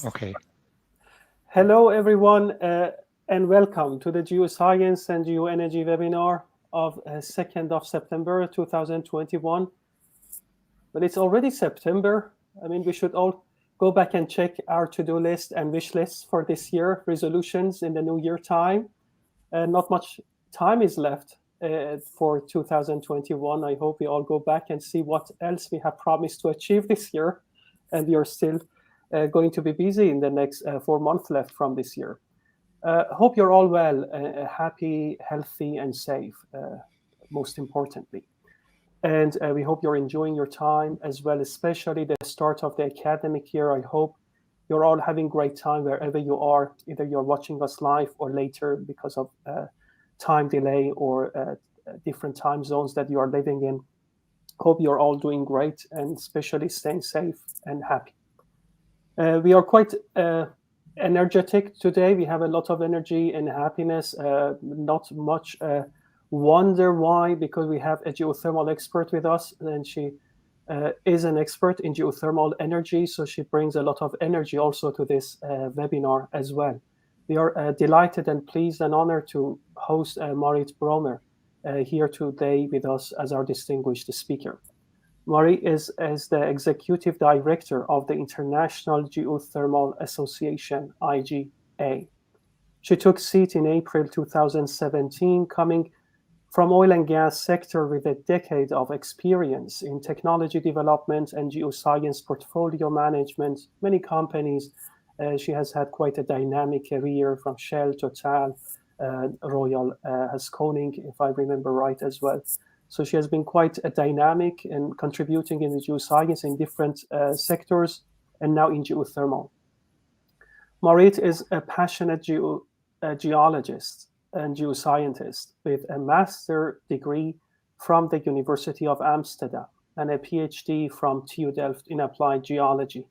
Okay. Hello, everyone, and welcome to the Geoscience and Geoenergy webinar of 2nd of September 2021. But it's already September. I mean, we should all go back and check our to-do list and wish lists for this year, resolutions in the new year time. Not much time is left for 2021. I hope we all go back and see what else we have promised to achieve this year, and we are still going to be busy in the next 4 months left from this year. Hope you're all well, happy, healthy, and safe, most importantly. And we hope you're enjoying your time as well, especially the start of the academic year. I hope you're all having great time wherever you are, either you're watching us live or later because of time delay or different time zones that you are living in. Hope you're all doing great and especially staying safe and happy. We are quite energetic today. We have a lot of energy and happiness, not much wonder why, because we have a geothermal expert with us, and she is an expert in geothermal energy, so she brings a lot of energy also to this webinar as well. We are delighted and pleased and honored to host Marit Brommer here today with us as our distinguished speaker. Marit is the executive director of the International Geothermal Association, IGA. She took seat in April 2017, coming from oil and gas sector with a decade of experience in technology development and geoscience portfolio management, many companies. She has had quite a dynamic career from Shell, Total, Royal Haskoning, if I remember right as well. So she has been quite a dynamic and contributing in the geoscience in different sectors and now in geothermal. Marit is a passionate geologist and geoscientist with a master's degree from the University of Amsterdam and a PhD from TU Delft in applied geology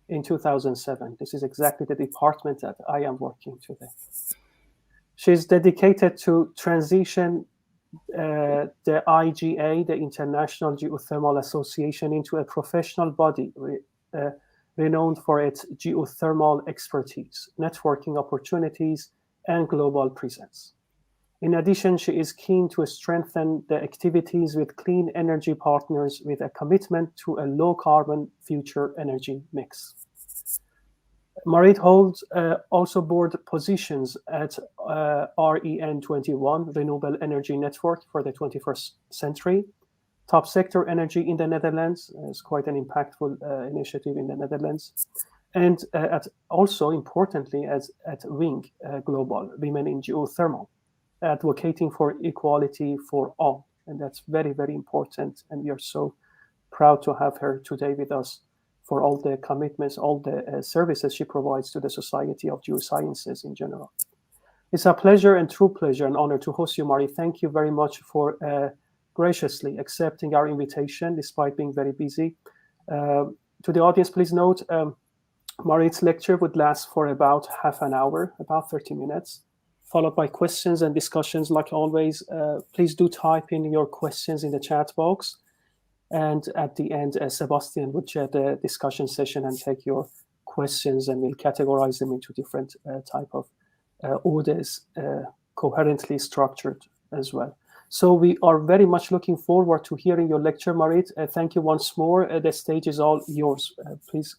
in 2007. This is exactly the department that I am working today. She's dedicated to transition the IGA, the International Geothermal Association, into a professional body renowned for its geothermal expertise, networking opportunities, and global presence. In addition, she is keen to strengthen the activities with clean energy partners with a commitment to a low-carbon future energy mix. Marit holds also board positions at REN21, Renewable Energy Network for the 21st Century, Top Sector Energy in the Netherlands. It's quite an impactful initiative in the Netherlands. And also importantly, at WING Global, Women in Geothermal, advocating for equality for all. And that's very, very important. And we are so proud to have her today with us for all the commitments, all the services she provides to the Society of Geosciences in general. It's a pleasure and true pleasure and honor to host you, Marit. Thank you very much for graciously accepting our invitation despite being very busy. To the audience, please note, Marit's lecture would last for about half an hour, about 30 minutes, followed by questions and discussions like always. Please do type in your questions in the chat box. And at the end, Sebastian would chair the discussion session and take your questions, and we'll categorize them into different type of orders, coherently structured as well. So we are very much looking forward to hearing your lecture, Marit. Thank you once more. The stage is all yours. Please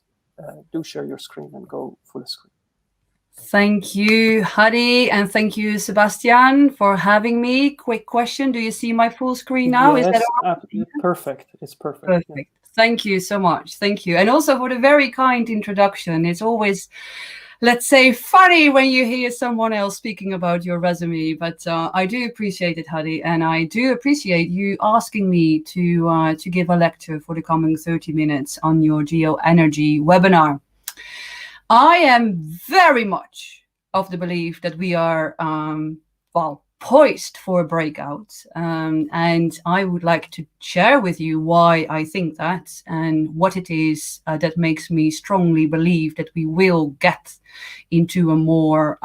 do share your screen and go full screen. Thank you, Hadi, and thank you, Sebastian, for having me. Quick question: do you see my full screen now? Yes, is that perfect. It's perfect. Perfect. Yeah. Thank you so much. Thank you, and also for the very kind introduction. It's always, let's say, funny when you hear someone else speaking about your resume, but I do appreciate it, Hadi, and I do appreciate you asking me to give a lecture for the coming 30 minutes on your geoenergy webinar. I am very much of the belief that we are, poised for a breakout. And I would like to share with you why I think that and what it is that makes me strongly believe that we will get into a more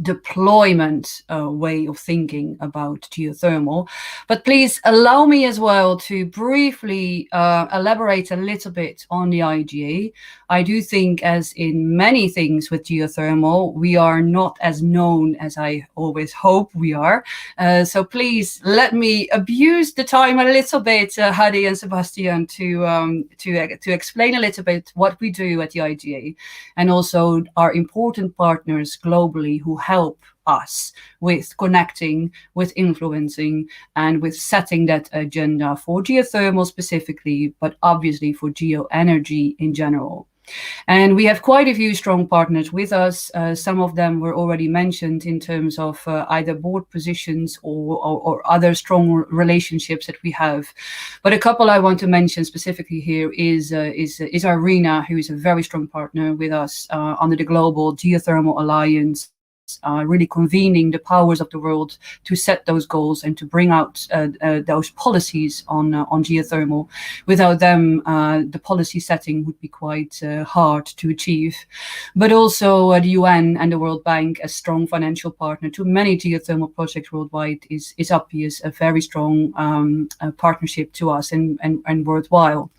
deployment way of thinking about geothermal. But please allow me as well to briefly elaborate a little bit on the IGA. I do think, as in many things with geothermal, we are not as known as I always hope we are. So please let me abuse the time a little bit, Hadi and Sebastian, to explain a little bit what we do at the IGA, and also our important partners globally who help us with connecting, with influencing, and with setting that agenda for geothermal specifically, but obviously for geoenergy in general. And we have quite a few strong partners with us. Some of them were already mentioned in terms of either board positions or other strong relationships that we have. But a couple I want to mention specifically here is Irina, who is a very strong partner with us under the Global Geothermal Alliance. Really convening the powers of the world to set those goals and to bring out those policies on geothermal. Without them, the policy setting would be quite hard to achieve. But also the UN and the World Bank, as strong financial partner to many geothermal projects worldwide, is obvious a very strong partnership to us and worthwhile.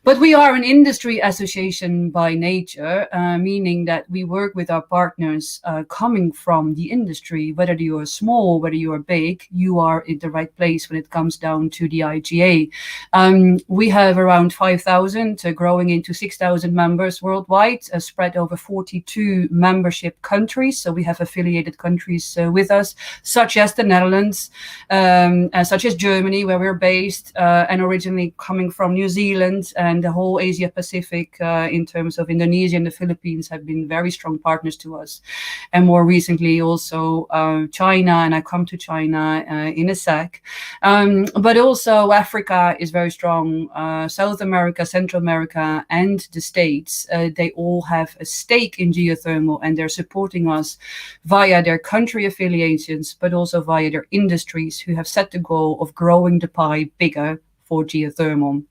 But we are an industry association by nature, meaning that we work with our partners coming from the industry. Whether you are small, whether you are big, you are in the right place when it comes down to the IGA. We have around 5,000, growing into 6,000 members worldwide, spread over 42 membership countries. So we have affiliated countries with us, such as the Netherlands, such as Germany, where we're based, and originally coming from New Zealand, and the whole Asia Pacific in terms of Indonesia and the Philippines have been very strong partners to us. And more recently also China, and I come to China in a sec. But also Africa is very strong, South America, Central America, and the States. They all have a stake in geothermal, and they're supporting us via their country affiliations, but also via their industries who have set the goal of growing the pie bigger for geothermal.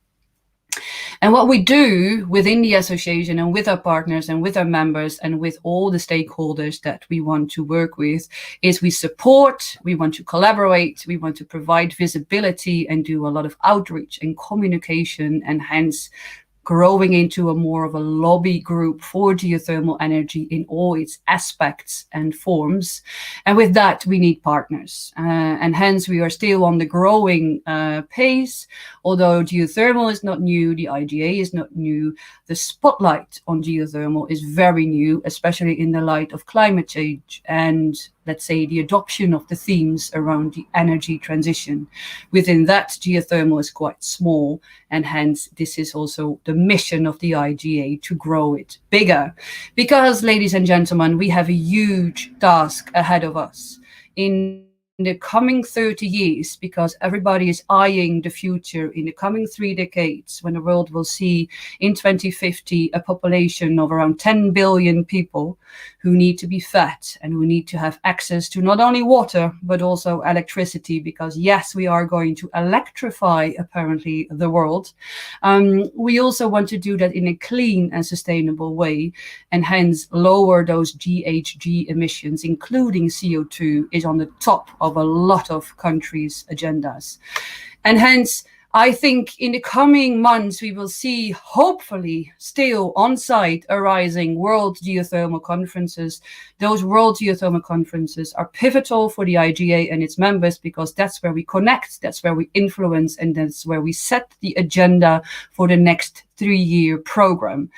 And what we do within the association and with our partners and with our members and with all the stakeholders that we want to work with is we support, we want to collaborate, we want to provide visibility and do a lot of outreach and communication, and hence growing into a more of a lobby group for geothermal energy in all its aspects and forms. And with that, we need partners. And hence we are still on the growing pace. Although geothermal is not new, the IGA is not new, the spotlight on geothermal is very new, especially in the light of climate change and, let's say, the adoption of the themes around the energy transition. Within that, geothermal is quite small, and hence this is also the mission of the IGA, to grow it bigger. Because, ladies and gentlemen, we have a huge task ahead of us in the coming 30 years, because everybody is eyeing the future in the coming 3 decades, when the world will see in 2050 a population of around 10 billion people who need to be fed and who need to have access to not only water, but also electricity, because yes, we are going to electrify apparently the world. We also want to do that in a clean and sustainable way, and hence lower those GHG emissions, including CO2, is on the top of a lot of countries' agendas. And hence, I think in the coming months, we will see, hopefully, still on-site arising World Geothermal Conferences. Those World Geothermal Conferences are pivotal for the IGA and its members, because that's where we connect, that's where we influence, and that's where we set the agenda for the next 3-year program.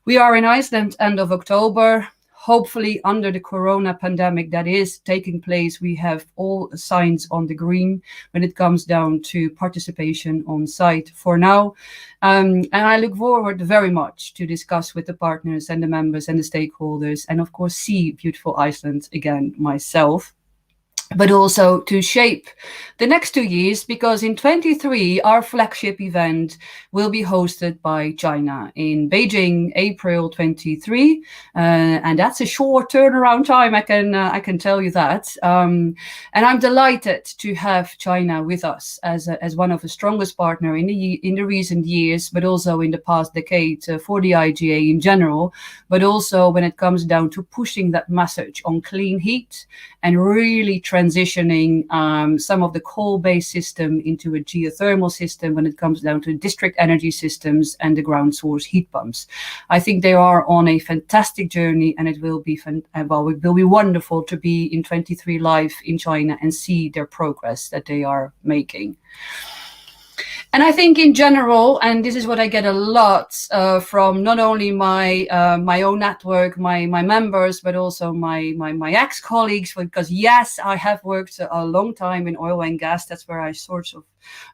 We are in Iceland end of October. Hopefully, under the corona pandemic that is taking place, we have all signs on the green when it comes down to participation on site for now. And I look forward very much to discuss with the partners and the members and the stakeholders, and of course see beautiful Iceland again myself. but also to shape the next 2 years, because in 23 our flagship event will be hosted by China in Beijing, April 23, and that's a short turnaround time. I can tell you that, and I'm delighted to have China with us as one of the strongest partner in the recent years, but also in the past decade, for the IGA in general, but also when it comes down to pushing that message on clean heat and really transitioning some of the coal-based system into a geothermal system when it comes down to district energy systems and the ground source heat pumps. I think they are on a fantastic journey, and it will be it will be wonderful to be in 23 live in China and see their progress that they are making. And I think in general, and this is what I get a lot from not only my own network, my members, but also my ex-colleagues, because yes, I have worked a long time in oil and gas. That's where I sort of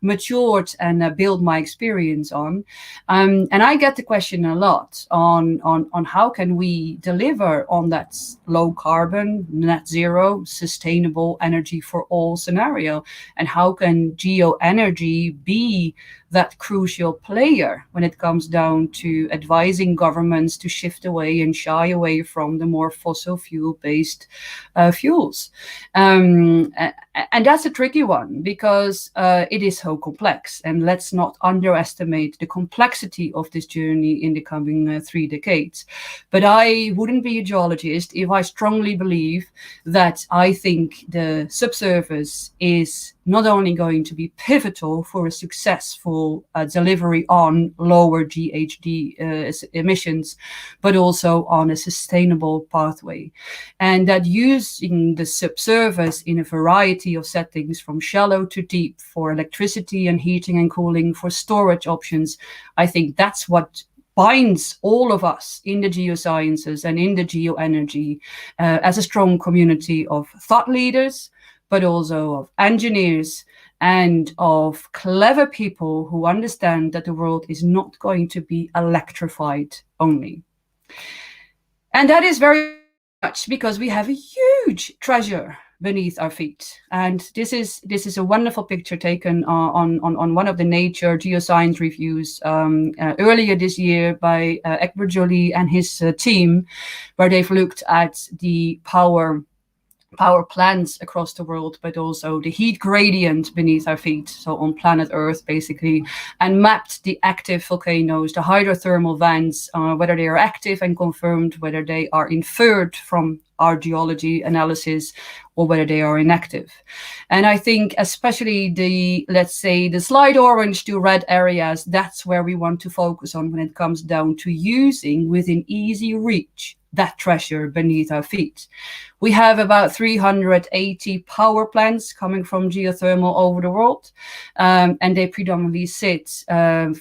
matured and built my experience on. And I get the question a lot on how can we deliver on that low carbon, net zero, sustainable energy for all scenario, and how can geoenergy be that crucial player when it comes down to advising governments to shift away and shy away from the more fossil fuel-based fuels. And that's a tricky one, because it is so complex. And let's not underestimate the complexity of this journey in the coming 3 decades. But I wouldn't be a geologist if I strongly believe that I think the subsurface is not only going to be pivotal for a successful delivery on lower GHG emissions, but also on a sustainable pathway. And that using the subsurface in a variety of settings, from shallow to deep, for electricity and heating and cooling, for storage options, I think that's what binds all of us in the geosciences and in the geoenergy as a strong community of thought leaders, but also of engineers and of clever people who understand that the world is not going to be electrified only. And that is very much because we have a huge treasure beneath our feet. And this is a wonderful picture taken on one of the Nature Geoscience reviews earlier this year by Egbert Joly and his team, where they've looked at the power plants across the world, but also the heat gradient beneath our feet, so on planet Earth basically, and mapped the active volcanoes, the hydrothermal vents, whether they are active and confirmed, whether they are inferred from our geology analysis, or whether they are inactive. And I think especially let's say the slight orange to red areas, that's where we want to focus on when it comes down to using within easy reach that treasure beneath our feet. We have about 380 power plants coming from geothermal over the world, and they predominantly sit,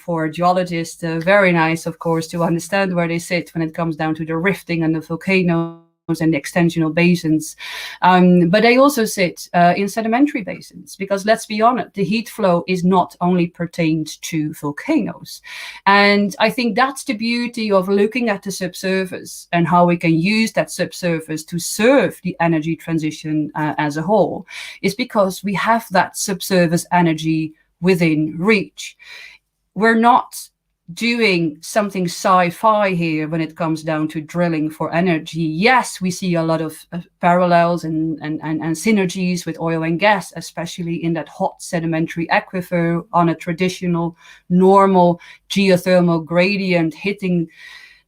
for geologists, very nice, of course, to understand where they sit when it comes down to the rifting and the volcanoes and the extensional basins. But they also sit in sedimentary basins, because let's be honest, the heat flow is not only pertained to volcanoes. And I think that's the beauty of looking at the subsurface and how we can use that subsurface to serve the energy transition as a whole, is because we have that subsurface energy within reach. We're not doing something sci-fi here when it comes down to drilling for energy. Yes, we see a lot of parallels and synergies with oil and gas, especially in that hot sedimentary aquifer on a traditional, normal geothermal gradient hitting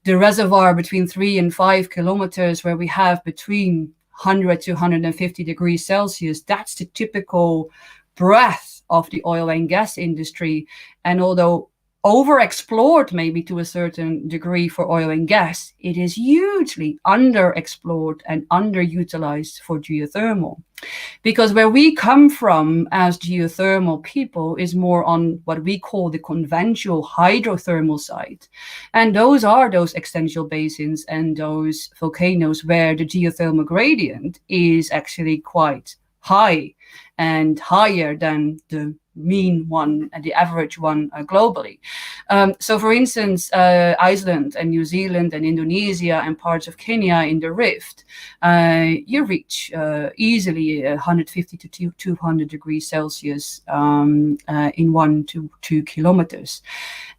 the reservoir between 3 and 5 kilometers, where we have between 100 to 150 degrees Celsius. That's the typical breath of the oil and gas industry. And although overexplored maybe to a certain degree for oil and gas, it is hugely underexplored and underutilized for geothermal. Because where we come from as geothermal people is more on what we call the conventional hydrothermal side. And those are those extensional basins and those volcanoes where the geothermal gradient is actually quite high and higher than the mean one and the average one globally. So for instance, Iceland and New Zealand and Indonesia and parts of Kenya in the rift, you reach easily 150 to 200 degrees Celsius in 1 to 2 kilometers.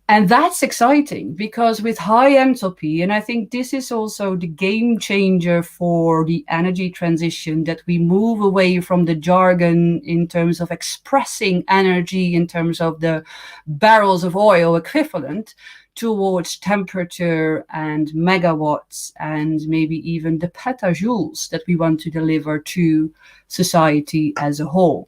And that's exciting because with high enthalpy, and I think this is also the game changer for the energy transition, that we move away from the jargon in terms of expressing energy in terms of the barrels of oil equivalent towards temperature and megawatts and maybe even the petajoules that we want to deliver to society as a whole.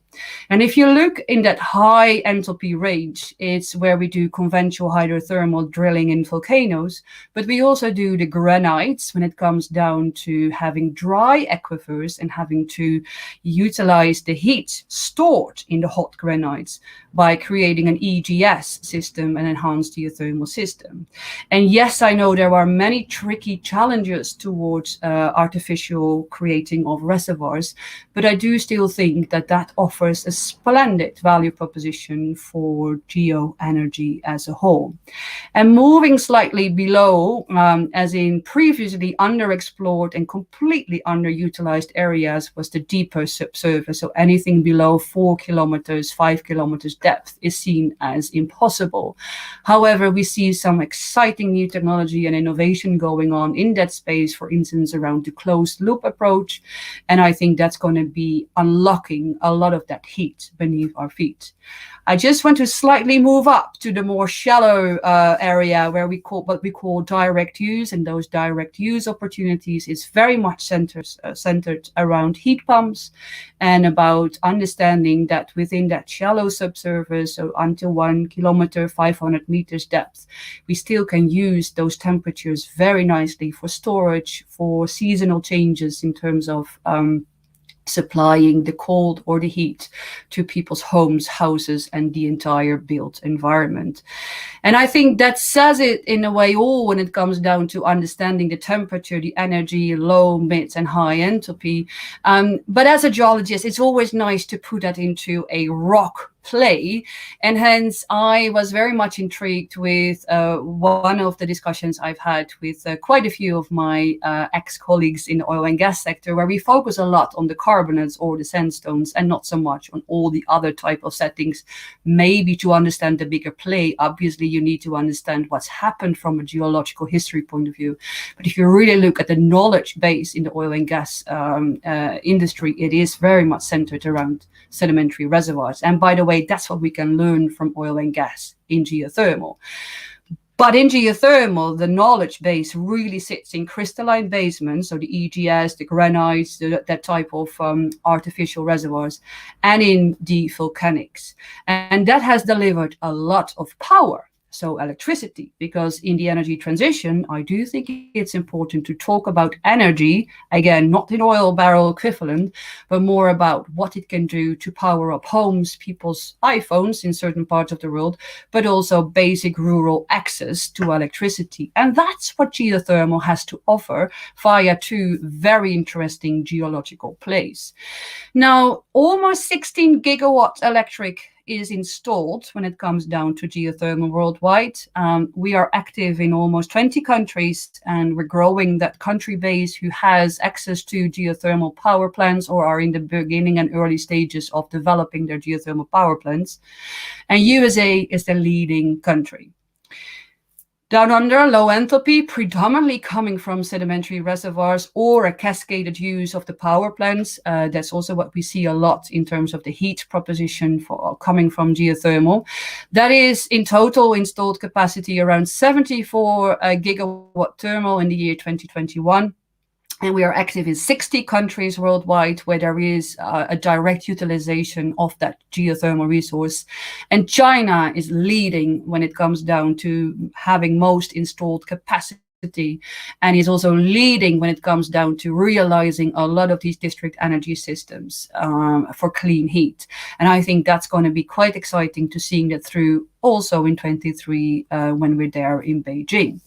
And if you look in that high enthalpy range, it's where we do conventional hydrothermal drilling in volcanoes, but we also do the granites when it comes down to having dry aquifers and having to utilize the heat stored in the hot granites by creating an EGS system, an enhanced geothermal system. And yes, I know there are many tricky challenges towards artificial creating of reservoirs, but I do still think that that offers a splendid value proposition for geoenergy as a whole. And moving slightly below, as in previously underexplored and completely underutilized areas, was the deeper subsurface. So anything below 4 kilometers, 5 kilometers depth is seen as impossible. However, we see some exciting new technology and innovation going on in that space, for instance, around the closed loop approach. And I think that's going to be unlocking a lot of that heat beneath our feet. I just want to slightly move up to the more shallow area where we call what we call direct use, and those direct use opportunities is very much centered around heat pumps and about understanding that within that shallow subsurface, so until 1 kilometer, 500 meters depth, we still can use those temperatures very nicely for storage, for seasonal changes in terms of supplying the cold or the heat to people's homes, houses, and the entire built environment. And I think that says it in a way all when it comes down to understanding the temperature, the energy, low, mid, and high enthalpy. But as a geologist, it's always nice to put that into a rock play, and hence I was very much intrigued with one of the discussions I've had with quite a few of my ex-colleagues in the oil and gas sector, where we focus a lot on the carbonates or the sandstones and not so much on all the other type of settings. Maybe to understand the bigger play, obviously you need to understand what's happened from a geological history point of view. But if you really look at the knowledge base in the oil and gas industry, it is very much centered around sedimentary reservoirs. And by the way, that's what we can learn from oil and gas in geothermal. But in geothermal, the knowledge base really sits in crystalline basements, so the EGS, the granites, that type of artificial reservoirs, and in the volcanics. And that has delivered a lot of power. So electricity, because in the energy transition, I do think it's important to talk about energy, again, not in oil barrel equivalent, but more about what it can do to power up homes, people's iPhones in certain parts of the world, but also basic rural access to electricity. And that's what geothermal has to offer via two very interesting geological plays. Now, almost 16 gigawatts electric is installed when it comes down to geothermal worldwide. We are active in almost 20 countries, and we're growing that country base who has access to geothermal power plants or are in the beginning and early stages of developing their geothermal power plants. And USA is the leading country. Down under, low enthalpy, predominantly coming from sedimentary reservoirs or a cascaded use of the power plants. That's also what we see a lot in terms of the heat proposition for coming from geothermal. That is in total installed capacity around 74 gigawatt thermal in the year 2021. And we are active in 60 countries worldwide where there is a direct utilization of that geothermal resource. And China is leading when it comes down to having most installed capacity, and is also leading when it comes down to realizing a lot of these district energy systems for clean heat. And I think that's going to be quite exciting to seeing that through also in 23 when we're there in Beijing.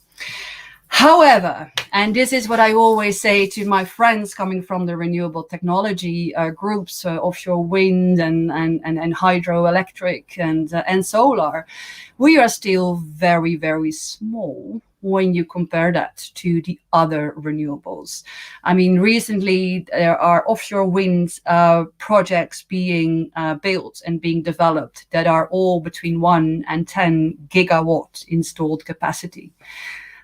However, And this is what I always say to my friends coming from the renewable technology groups, offshore wind and hydroelectric and solar. We are still very, very small when you compare that to the other renewables. I mean, recently there are offshore wind projects being built and being developed that are all between 1 and 10 gigawatt installed capacity.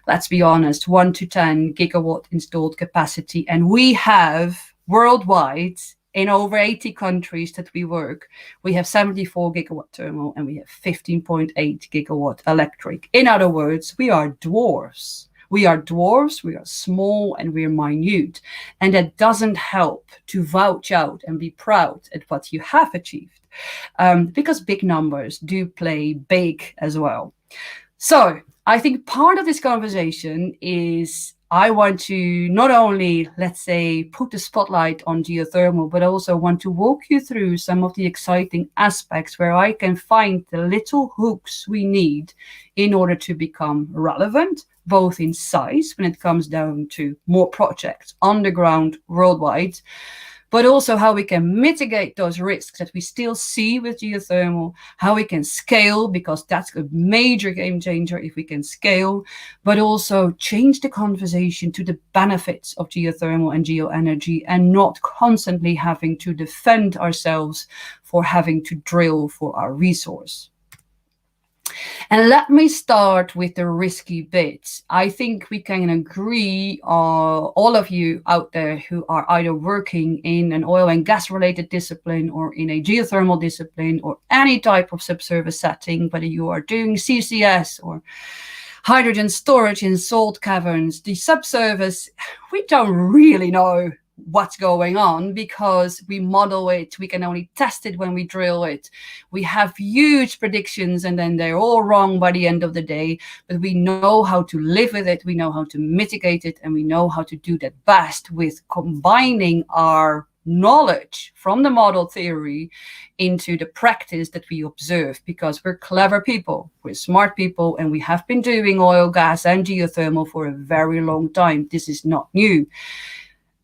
Let's be honest, 1 to 10 gigawatt installed capacity. And we have worldwide, in over 80 countries that we work, we have 74 gigawatt thermal and we have 15.8 gigawatt electric. In other words, we are dwarfs. We are dwarfs, we are small, and we are minute. And that doesn't help to vouch out and be proud at what you have achieved, because big numbers do play big as well. So I think part of this conversation is I want to not only, let's say, put the spotlight on geothermal, but also want to walk you through some of the exciting aspects where I can find the little hooks we need in order to become relevant, both in size when it comes down to more projects on the ground worldwide, but also how we can mitigate those risks that we still see with geothermal, how we can scale, because that's a major game changer if we can scale, but also change the conversation to the benefits of geothermal and geoenergy and not constantly having to defend ourselves for having to drill for our resource. And let me start with the risky bits. I think we can agree, all of you out there who are either working in an oil and gas related discipline or in a geothermal discipline or any type of subsurface setting, whether you are doing CCS or hydrogen storage in salt caverns, the subsurface, we don't really know what's going on because we model it. We can only test it when we drill it. We have huge predictions and then they're all wrong by the end of the day, but we know how to live with it. We know how to mitigate it, and we know how to do that best with combining our knowledge from the model theory into the practice that we observe, because we're clever people, we're smart people, and we have been doing oil, gas, and geothermal for a very long time. This is not new.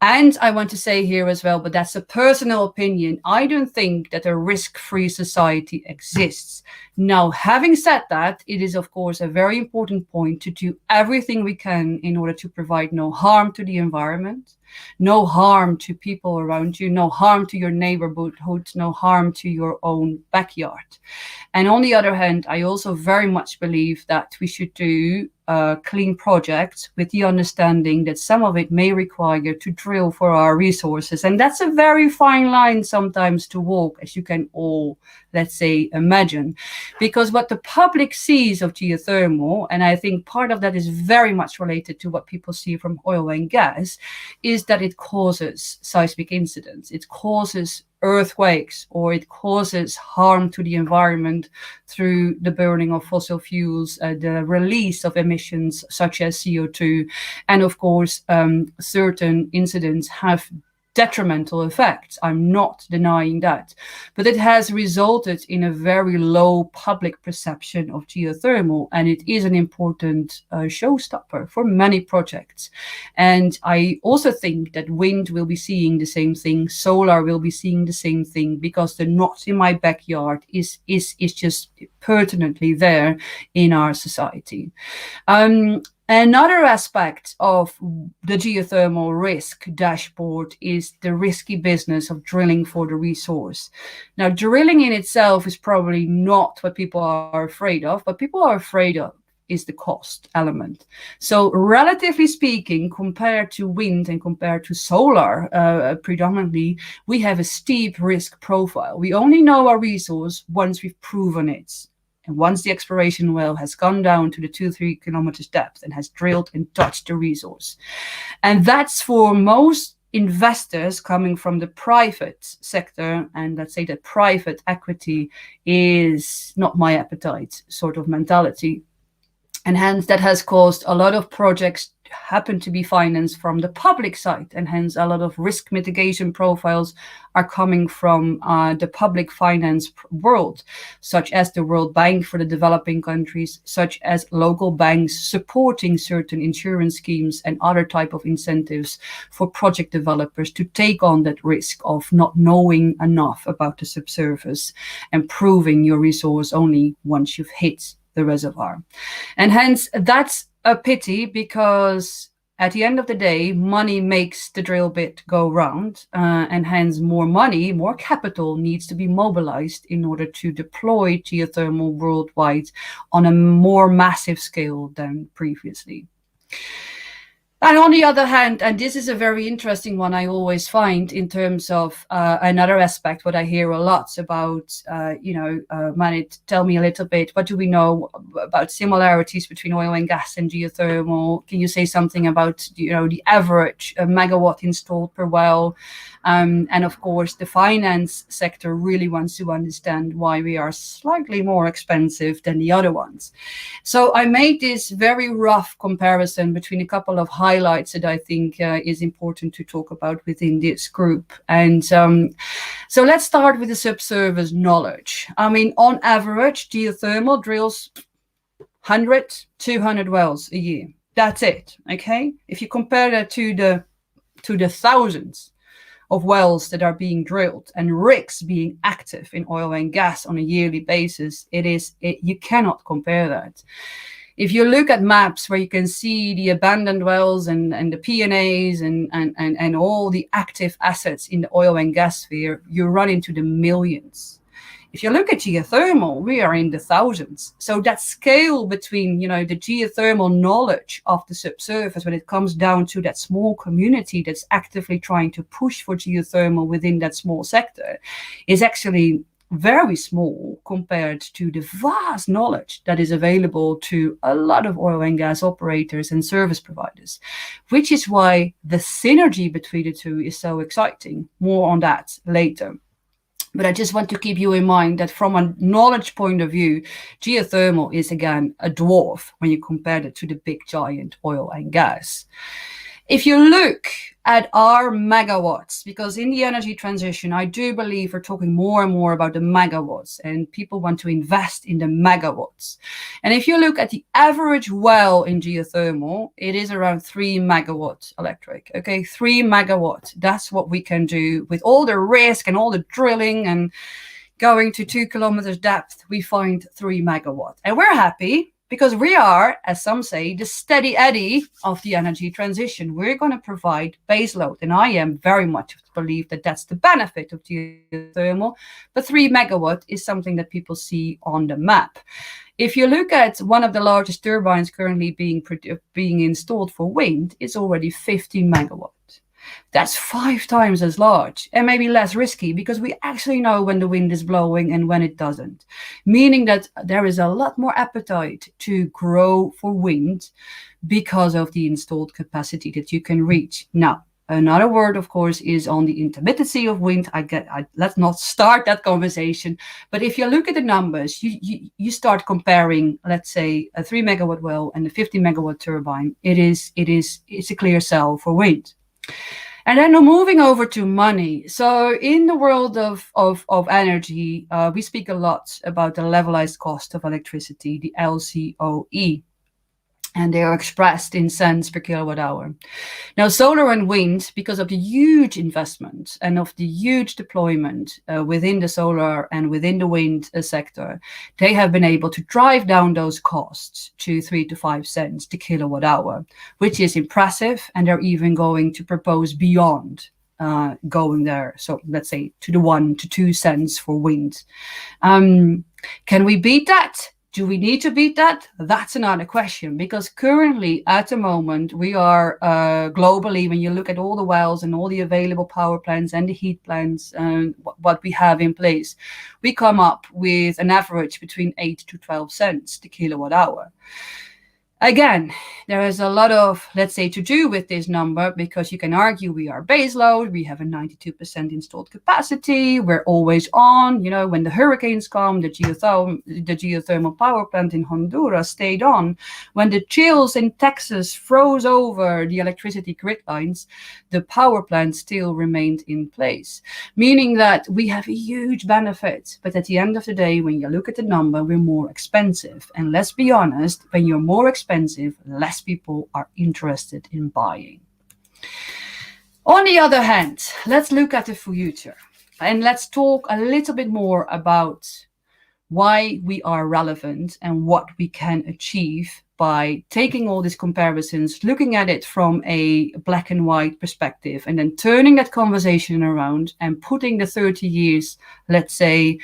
And I want to say here as well, but that's a personal opinion, I don't think that a risk-free society exists. Now, having said that, it is, of course, a very important point to do everything we can in order to provide no harm to the environment, no harm to people around you, no harm to your neighborhood, no harm to your own backyard. And on the other hand, I also very much believe that we should do clean projects with the understanding that some of it may require to drill for our resources. And that's a very fine line sometimes to walk, as you can all, let's say, imagine. Because what the public sees of geothermal, and I think part of that is very much related to what people see from oil and gas, is that it causes seismic incidents. It causes earthquakes, or it causes harm to the environment through the burning of fossil fuels, the release of emissions such as CO2, and of course certain incidents have detrimental effects. I'm not denying that, but it has resulted in a very low public perception of geothermal, and it is an important showstopper for many projects. And I also think that wind will be seeing the same thing, solar will be seeing the same thing, because the not in my backyard is just pertinently there in our society. Another aspect of the geothermal risk dashboard is the risky business of drilling for the resource. Now, drilling in itself is probably not what people are afraid of, but people are afraid of is the cost element. So relatively speaking, compared to wind and compared to solar predominantly, we have a steep risk profile. We only know our resource once we've proven it. And once the exploration well has gone down to the 2-3 kilometers depth and has drilled and touched the resource. And that's for most investors coming from the private sector, and let's say that private equity is not my appetite sort of mentality. And hence that has caused a lot of projects happen to be financed from the public side, and hence a lot of risk mitigation profiles are coming from the public finance world, such as the World Bank for the developing countries, such as local banks supporting certain insurance schemes and other type of incentives for project developers to take on that risk of not knowing enough about the subsurface and proving your resource only once you've hit the reservoir. And hence that's a pity, because at the end of the day, money makes the drill bit go round, and hence more money, more capital needs to be mobilized in order to deploy geothermal worldwide on a more massive scale than previously. And on the other hand, and this is a very interesting one I always find in terms of another aspect, what I hear a lot about, Marit, tell me a little bit, what do we know about similarities between oil and gas and geothermal? Can you say something about, the average megawatt installed per well? And of course, the finance sector really wants to understand why we are slightly more expensive than the other ones. So I made this very rough comparison between a couple of highlights that I think is important to talk about within this group. And so let's start with the subsurface knowledge. I mean, on average, geothermal drills 100, 200 wells a year. That's it, okay? If you compare that to the thousands of wells that are being drilled and rigs being active in oil and gas on a yearly basis, you cannot compare that. If you look at maps where you can see the abandoned wells and the P&As and all the active assets in the oil and gas sphere, you run into the millions. If you look at geothermal, we are in the thousands. So that scale between, the geothermal knowledge of the subsurface, when it comes down to that small community that's actively trying to push for geothermal within that small sector, is actually very small compared to the vast knowledge that is available to a lot of oil and gas operators and service providers, which is why the synergy between the two is so exciting. More on that later. But I just want to keep you in mind that from a knowledge point of view, geothermal is again a dwarf when you compare it to the big giant oil and gas. If you look at our megawatts, because in the energy transition, I do believe we're talking more and more about the megawatts, and people want to invest in the megawatts. And if you look at the average well in geothermal, it is around 3 megawatts electric. Okay, 3 megawatts. That's what we can do with all the risk and all the drilling and going to 2 kilometers depth. We find 3 megawatts, and we're happy, because we are, as some say, the steady Eddie of the energy transition. We're going to provide baseload. And I am very much believe that that's the benefit of geothermal. But 3 megawatt is something that people see on the map. If you look at one of the largest turbines currently being installed for wind, it's already 50 megawatt. That's 5 times as large and maybe less risky, because we actually know when the wind is blowing and when it doesn't, meaning that there is a lot more appetite to grow for wind because of the installed capacity that you can reach. Now, another word, of course, is on the intermittency of wind. Let's not start that conversation. But if you look at the numbers, you start comparing, let's say, a 3 megawatt well and a 50 megawatt turbine. It's a clear sell for wind. And then moving over to money. So in the world of energy, we speak a lot about the levelized cost of electricity, the LCOE. And they are expressed in cents per kilowatt hour. Now, solar and wind, because of the huge investment and of the huge deployment within the solar and within the wind sector, they have been able to drive down those costs to 3 to 5 cents per kilowatt hour, which is impressive. And they're even going to propose beyond going there. So let's say to the 1 to 2 cents for wind. Can we beat that? Do we need to beat that? That's another question, because currently at the moment we are globally, when you look at all the wells and all the available power plants and the heat plants and what we have in place, we come up with an average between 8 to 12 cents per kilowatt hour. Again, there is a lot of, let's say, to do with this number, because you can argue we are baseload, we have a 92% installed capacity, we're always on. When the hurricanes come, the geothermal power plant in Honduras stayed on. When the chills in Texas froze over the electricity grid lines, the power plant still remained in place, meaning that we have a huge benefit. But at the end of the day, when you look at the number, we're more expensive. And let's be honest, when you're more expensive, less people are interested in buying. On the other hand, let's look at the future, and let's talk a little bit more about why we are relevant and what we can achieve by taking all these comparisons, looking at it from a black and white perspective, and then turning that conversation around and putting the 30 years, let's say,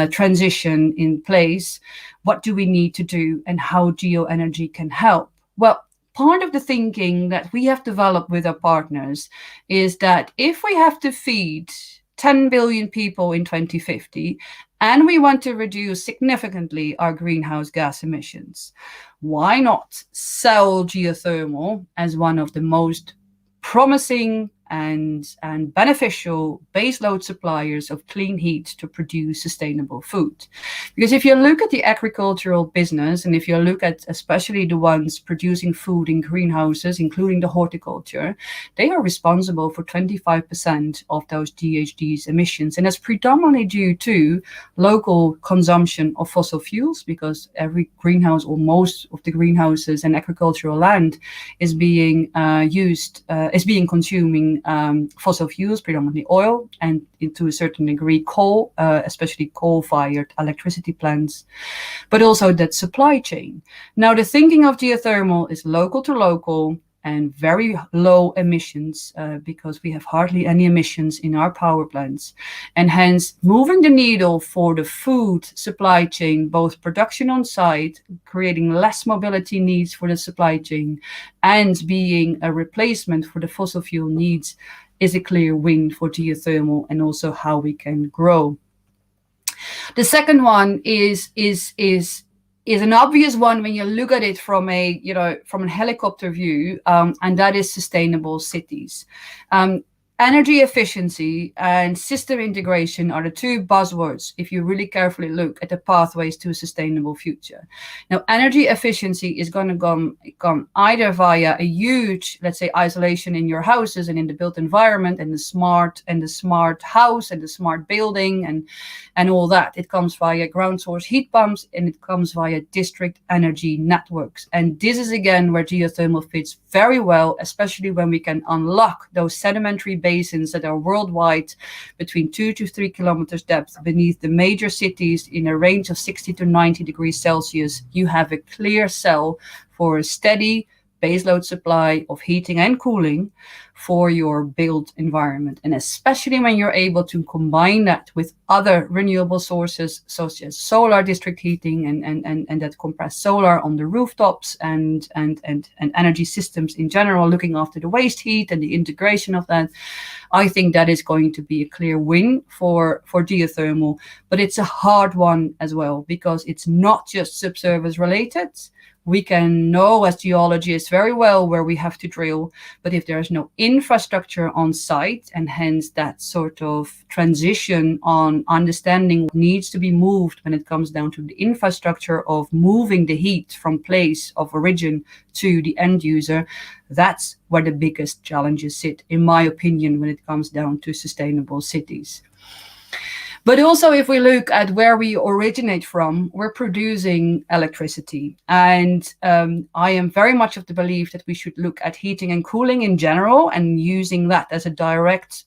transition in place. What do we need to do, and how geoenergy can help? Well, part of the thinking that we have developed with our partners is that if we have to feed 10 billion people in 2050, and we want to reduce significantly our greenhouse gas emissions, why not sell geothermal as one of the most promising and beneficial baseload suppliers of clean heat to produce sustainable food? Because if you look at the agricultural business, and if you look at especially the ones producing food in greenhouses, including the horticulture, they are responsible for 25% of those GHGs emissions. And that's predominantly due to local consumption of fossil fuels, because every greenhouse, or most of the greenhouses and agricultural land, is being consuming fossil fuels, predominantly oil, and to a certain degree coal, especially coal-fired electricity plants, but also that supply chain. Now, the thinking of geothermal is local to local and very low emissions, because we have hardly any emissions in our power plants, and hence moving the needle for the food supply chain, both production on site, creating less mobility needs for the supply chain, and being a replacement for the fossil fuel needs, is a clear win for geothermal, and also how we can grow. The second one is an obvious one when you look at it from a helicopter view, and that is sustainable cities. Energy efficiency and system integration are the two buzzwords if you really carefully look at the pathways to a sustainable future. Now, energy efficiency is going to come either via a huge, let's say, isolation in your houses and in the built environment, and the smart house and the smart building and all that. It comes via ground source heat pumps, and it comes via district energy networks. And this is again where geothermal fits very well, especially when we can unlock those sedimentary basins that are worldwide between 2 to 3 kilometers depth beneath the major cities in a range of 60 to 90 degrees Celsius. You have a clear cell for a steady baseload supply of heating and cooling for your built environment. And especially when you're able to combine that with other renewable sources, such as solar district heating and that compressed solar on the rooftops and energy systems in general, looking after the waste heat and the integration of that, I think that is going to be a clear win for geothermal. But it's a hard one as well, because it's not just subsurface related. We can know as geologists very well where we have to drill, but if there is no infrastructure on site, and hence that sort of transition on understanding what needs to be moved when it comes down to the infrastructure of moving the heat from place of origin to the end user, that's where the biggest challenges sit, in my opinion, when it comes down to sustainable cities. But also, if we look at where we originate from, we're producing electricity. And I am very much of the belief that we should look at heating and cooling in general, and using that as a direct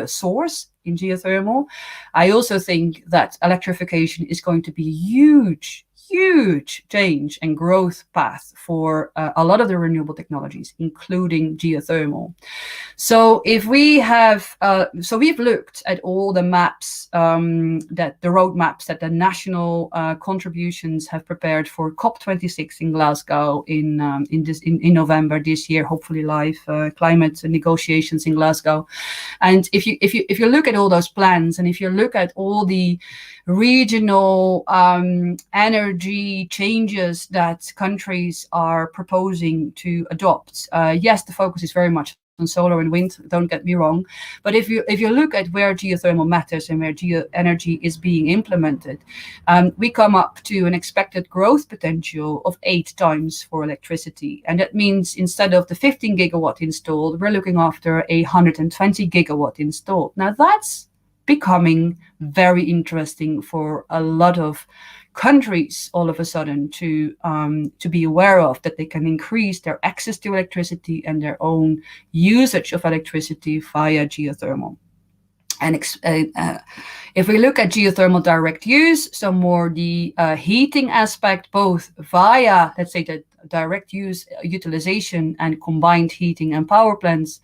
source in geothermal. I also think that electrification is going to be a huge change and growth path for a lot of the renewable technologies, including geothermal. So if we have, we've looked at all the maps, that the roadmaps that the national contributions have prepared for COP26 in Glasgow in November this year, hopefully live climate negotiations in Glasgow. And if you look at all those plans, and if you look at all the regional energy energy changes that countries are proposing to adopt, yes, the focus is very much on solar and wind, don't get me wrong, but if you look at where geothermal matters and where geoenergy is being implemented, we come up to an expected growth potential of 8 times for electricity, and that means instead of the 15 gigawatt installed, we're looking after 120 gigawatt installed. Now that's becoming very interesting for a lot of countries all of a sudden to be aware of, that they can increase their access to electricity and their own usage of electricity via geothermal. And if we look at geothermal direct use, so more the heating aspect, both via, let's say, the direct use utilization and combined heating and power plants,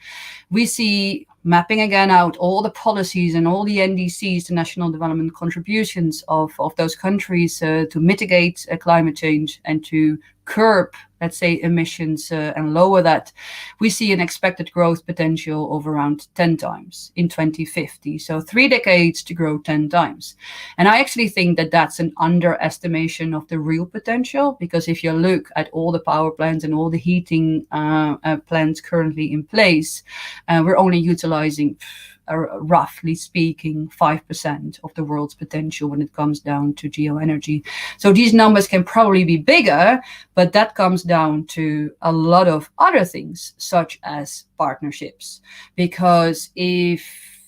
we see mapping again out all the policies and all the NDCs, the national development contributions of those countries to mitigate climate change and to curb, let's say, emissions and lower that. We see an expected growth potential of around 10 times in 2050. So 3 decades to grow 10 times. And I actually think that that's an underestimation of the real potential, because if you look at all the power plants and all the heating plants currently in place, we're only utilizing, roughly speaking, 5% of the world's potential when it comes down to geoenergy. So these numbers can probably be bigger, but that comes down to a lot of other things, such as partnerships. Because if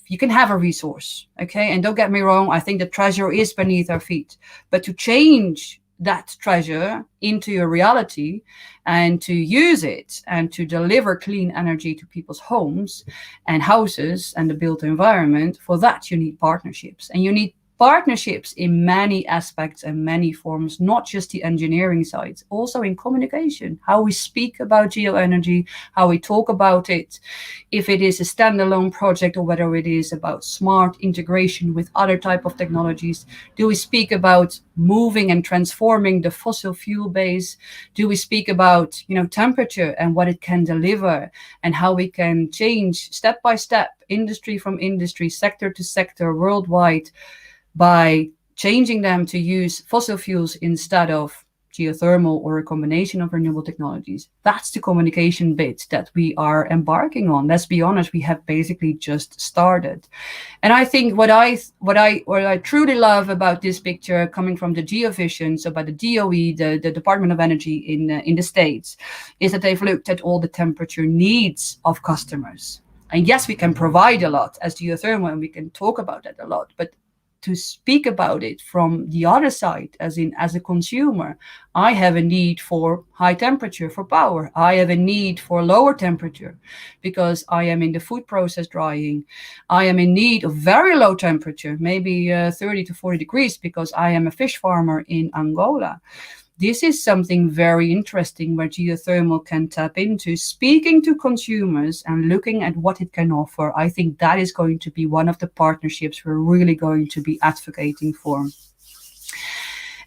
you can have a resource, okay, and don't get me wrong, I think the treasure is beneath our feet, but to change that treasure into a reality and to use it and to deliver clean energy to people's homes and houses and the built environment, for that you need partnerships. And you need partnerships in many aspects and many forms, not just the engineering side, also in communication, how we speak about geoenergy, how we talk about it, if it is a standalone project or whether it is about smart integration with other type of technologies. Do we speak about moving and transforming the fossil fuel base? Do we speak about, temperature and what it can deliver, and how we can change step by step, industry from industry, sector to sector, worldwide, by changing them to use fossil fuels instead of geothermal or a combination of renewable technologies? That's the communication bit that we are embarking on. Let's be honest, we have basically just started. And I think what I truly love about this picture coming from the Geovision, so by the DOE, the Department of Energy in the States, is that they've looked at all the temperature needs of customers. And yes, we can provide a lot as geothermal, and we can talk about that a lot, but to speak about it from the other side, as a consumer, I have a need for high temperature for power. I have a need for lower temperature because I am in the food process drying. I am in need of very low temperature, maybe 30 to 40 degrees, because I am a fish farmer in Angola. This is something very interesting where geothermal can tap into, speaking to consumers and looking at what it can offer. I think that is going to be one of the partnerships we're really going to be advocating for.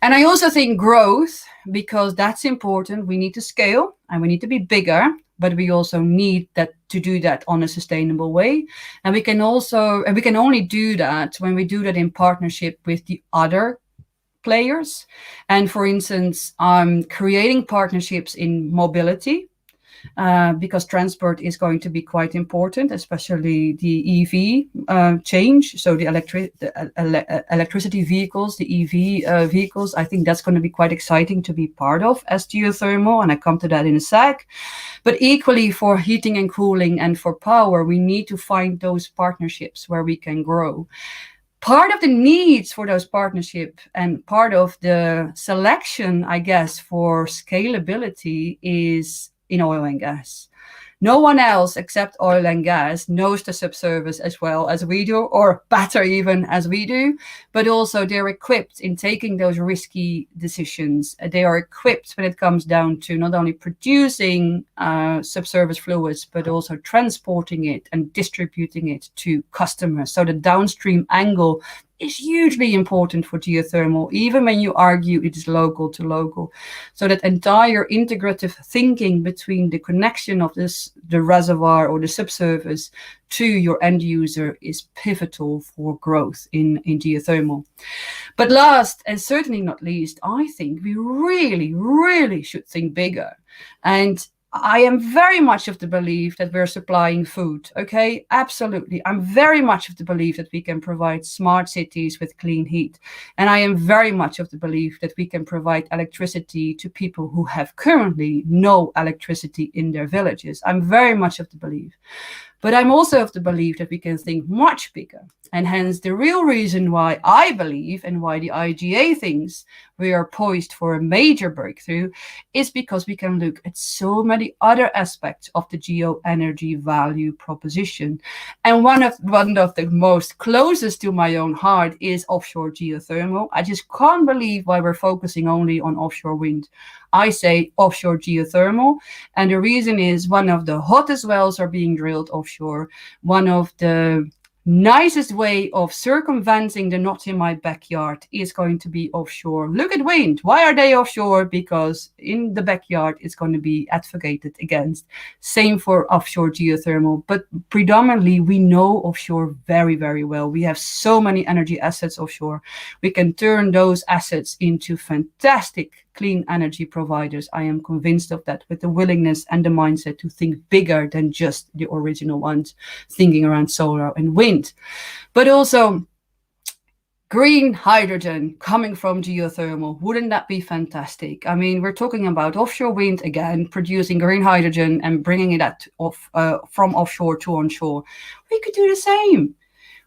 And I also think growth, because that's important. We need to scale and we need to be bigger, but we also need that to do that on a sustainable way. And we can only do that when we do that in partnership with the other players. And for instance, creating partnerships in mobility, because transport is going to be quite important, especially the EV change. So the electricity vehicles, the EV vehicles, I think that's going to be quite exciting to be part of as geothermal, and I come to that in a sec. But equally for heating and cooling and for power, we need to find those partnerships where we can grow. Part of the needs for those partnerships and part of the selection, I guess, for scalability is in oil and gas. No one else except oil and gas knows the subsurface as well as we do, or better even as we do, but also they're equipped in taking those risky decisions. They are equipped when it comes down to not only producing subsurface fluids, but also transporting it and distributing it to customers. So the downstream angle is hugely important for geothermal, even when you argue it is local to local. So that entire integrative thinking between the connection of the reservoir or the subsurface to your end user is pivotal for growth in geothermal. But last and certainly not least, I think we really, really should think bigger. And I am very much of the belief that we're supplying food. Okay, absolutely. I'm very much of the belief that we can provide smart cities with clean heat. And I am very much of the belief that we can provide electricity to people who have currently no electricity in their villages. I'm very much of the belief. But I'm also of the belief that we can think much bigger. And hence the real reason why I believe and why the IGA thinks we are poised for a major breakthrough is because we can look at so many other aspects of the geoenergy value proposition. And one of the most closest to my own heart is offshore geothermal. I just can't believe why we're focusing only on offshore wind. I say offshore geothermal. And the reason is one of the hottest wells are being drilled offshore. One of the nicest way of circumventing the not in my backyard is going to be offshore. Look at wind. Why are they offshore? Because in the backyard it's going to be advocated against. Same for offshore geothermal, but predominantly we know offshore very, very well. We have so many energy assets offshore. We can turn those assets into fantastic clean energy providers. I am convinced of that, with the willingness and the mindset to think bigger than just the original ones, thinking around solar and wind. But also green hydrogen coming from geothermal. Wouldn't that be fantastic? I mean, we're talking about offshore wind again, producing green hydrogen and bringing it from offshore to onshore. We could do the same.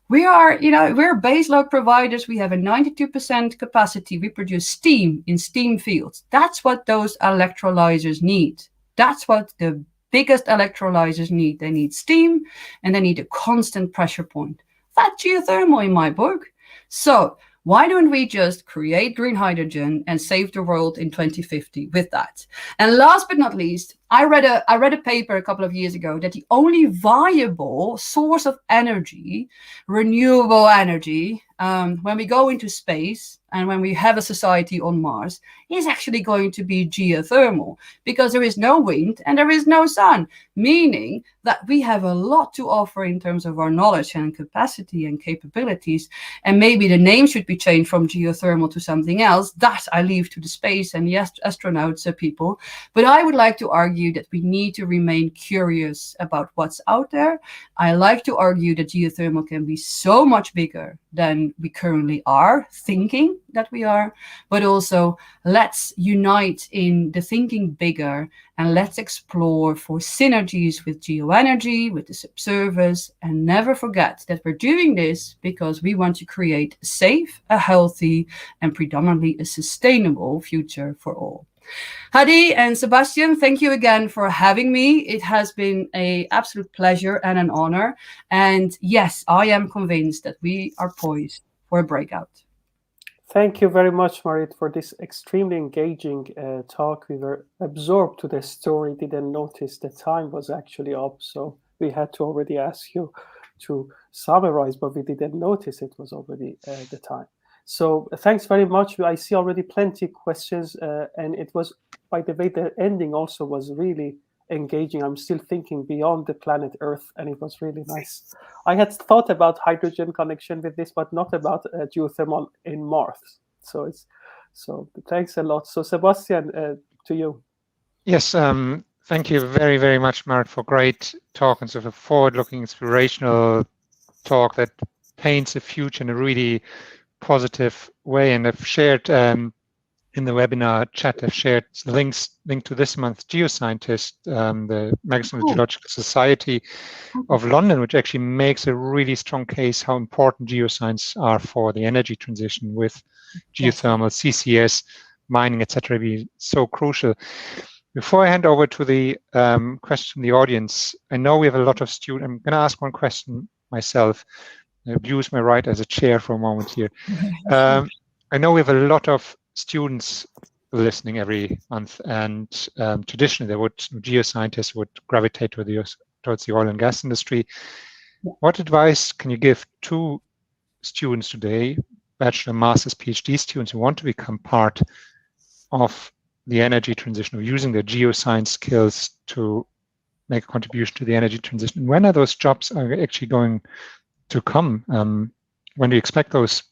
We're baseload providers. We have a 92% capacity. We produce steam in steam fields. That's what those electrolyzers need. That's what the biggest electrolyzers need. They need steam and they need a constant pressure point. That's geothermal in my book. So why don't we just create green hydrogen and save the world in 2050 with that? And last but not least, I read a paper a couple of years ago that the only viable source of energy, renewable energy, when we go into space and when we have a society on Mars, is actually going to be geothermal, because there is no wind and there is no sun, meaning that we have a lot to offer in terms of our knowledge and capacity and capabilities. And maybe the name should be changed from geothermal to something else. That I leave to the space and the astronauts people. But I would like to argue that we need to remain curious about what's out there. I like to argue that geothermal can be so much bigger than we currently are thinking that we are, but also let's unite in the thinking bigger and let's explore for synergies with geoenergy, with the subsurface, and never forget that we're doing this because we want to create a safe, a healthy, and predominantly a sustainable future for all. Hadi and Sebastian, thank you again for having me. It has been an absolute pleasure and an honor. And yes, I am convinced that we are poised for a breakout. Thank you very much, Marit, for this extremely engaging talk. We were absorbed to the story, didn't notice the time was actually up. So we had to already ask you to summarize, but we didn't notice it was already the time. So thanks very much. I see already plenty of questions, and it was, by the way, the ending also was really engaging. I'm still thinking beyond the planet Earth, and it was really nice. I had thought about hydrogen connection with this, but not about geothermal in Mars. So thanks a lot. So Sebastian, to you. Yes, thank you very, very much, Marit, for great talk and sort of forward-looking, inspirational talk that paints the future in a really positive way. And I've shared in the webinar chat, I've shared link to this month's Geoscientist, the magazine of the Geological Society of London, which actually makes a really strong case how important geoscience are for the energy transition, with geothermal, CCS, mining, etc. be so crucial. Before I hand over to the question from the audience, I know we have a lot of students. I'm going to ask one question myself. Abuse my right as a chair for a moment here. I know we have a lot of students listening every month, and traditionally geoscientists would gravitate towards the oil and gas industry. What advice can you give to students today, bachelor, master's, PhD students who want to become part of the energy transition, or using their geoscience skills to make a contribution to the energy transition? When are those jobs actually going to come? When do you expect those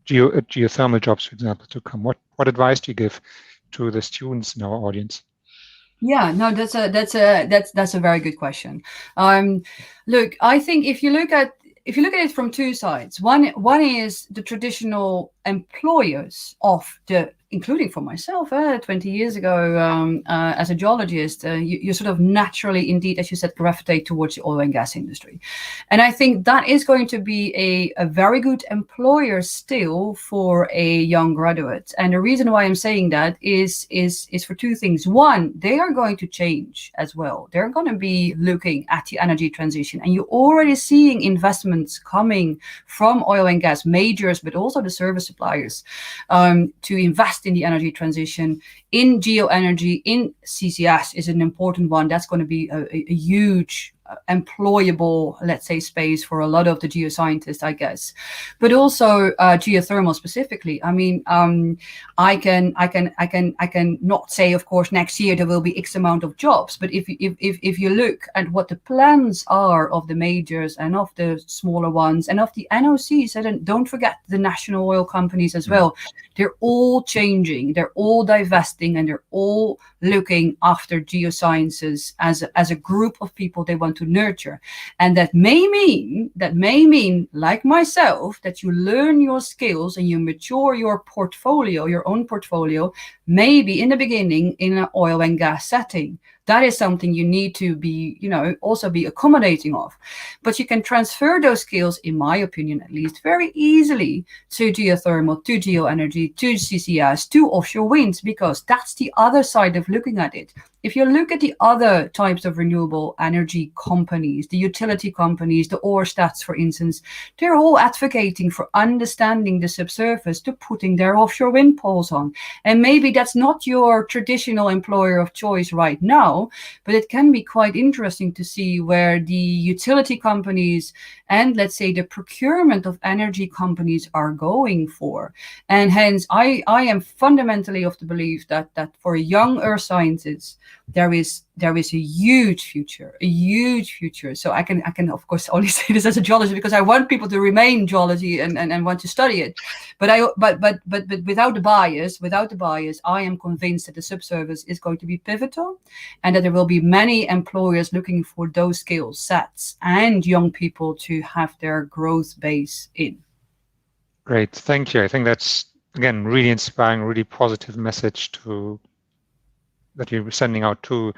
geothermal jobs, for example, to come? What advice do you give to the students in our audience? Yeah, no, that's a very good question. Look, I think if you look at it from two sides, one is the traditional employers of the, including for myself, 20 years ago, as a geologist, you sort of naturally, indeed, as you said, gravitate towards the oil and gas industry. And I think that is going to be a very good employer still for a young graduate. And the reason why I'm saying that is for two things. One, they are going to change as well. They're going to be looking at the energy transition. And you're already seeing investments coming from oil and gas majors, but also the service suppliers, to invest in the energy transition. In geoenergy, in CCS is an important one. That's going to be a huge employable, let's say, space for a lot of the geoscientists, I guess, but also geothermal specifically. I mean, I can not say, of course, next year there will be X amount of jobs, but if you look at what the plans are of the majors and of the smaller ones and of the NOCs, and don't forget the national oil companies as well, they're all changing, they're all divesting, and they're all looking after geosciences as a group of people they want to nurture. And that may mean, like myself, that you learn your skills and you mature your portfolio, your own portfolio, maybe in the beginning in an oil and gas setting. That is something you need to be, also be accommodating of. But you can transfer those skills, in my opinion, at least, very easily to geothermal, to geoenergy, to CCS, to offshore winds, because that's the other side of looking at it. If you look at the other types of renewable energy companies, the utility companies, the Ørsted, for instance, they're all advocating for understanding the subsurface to putting their offshore wind poles on. And maybe that's not your traditional employer of choice right now, but it can be quite interesting to see where the utility companies and, let's say, the procurement of energy companies are going for. And hence, I am fundamentally of the belief that for young earth scientists, there is a huge future. So I can of course only say this as a geologist because I want people to remain geology and want to study it. But without the bias, I am convinced that the subsurface is going to be pivotal, and that there will be many employers looking for those skill sets and young people to have their growth base in. Great, thank you. I think that's, again, really inspiring, really positive message that you're sending out to